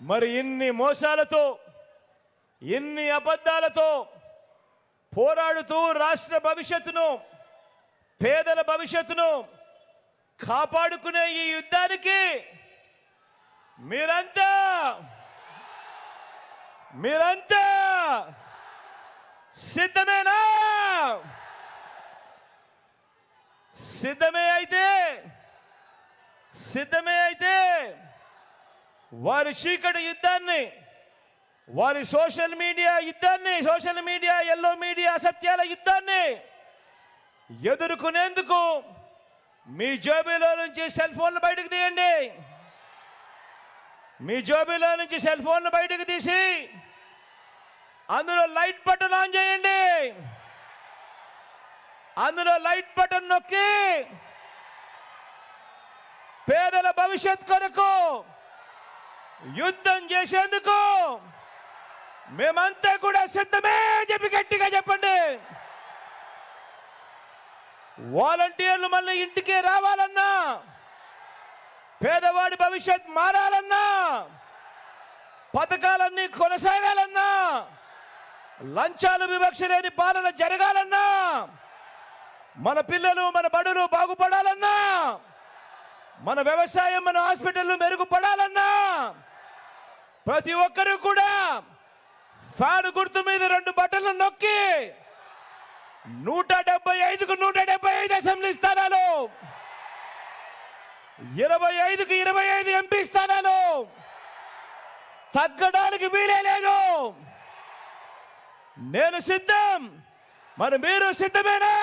మరి ఇన్ని మోసాలతో ఇన్ని అబద్ధాలతో పోరాడుతూ రాష్ట్ర భవిష్యత్తును పేదల భవిష్యత్తును కాపాడుకునే ఈ యుద్ధానికి మీరంతా సిద్ధమేనా? సిద్ధమే అయితే వారి చీకటి యుద్ధాన్ని, వారి సోషల్ మీడియా ఎల్లో మీడియా అసత్యాల యుద్ధాన్ని ఎదుర్కొనేందుకు మీ జేబులో నుంచి సెల్ ఫోన్లు బయటకు తీయండి. మీ జేబులో నుంచి సెల్ ఫోన్లు బయటకు తీసి అందులో లైట్ బటన్ ఆన్ చేయండి. అందులో లైట్ బటన్ నొక్కి పేదల భవిష్యత్ కొరకు యుద్ధం చేసేందుకు మేమంతా కూడా సిద్ధమే చెప్పి గట్టిగా చెప్పండి. వాలంటీర్లు మళ్ళీ ఇంటికి రావాలన్నా, పేదవాడి భవిష్యత్ మారాలన్నా, పథకాలన్నీ కొనసాగాలన్నా, లంచాలు వివక్ష లేని పాలన జరగాలన్నా, మన పిల్లలు మన బడులు బాగుపడాలన్నా, మన వ్యవసాయం మన హాస్పిటల్ మెరుగుపడాలన్నా ప్రతి ఒక్కరూ కూడా ఫ్యాన్ గుర్తు మీద 2 బటన్లు నొక్కి 175కు 175 అసెంబ్లీ స్థానాలు, 25కు 25 ఎంపీ స్థానాలు తగ్గడానికి వీలే లేదు. నేను సిద్ధం, మరి మీరు సిద్ధమేనా?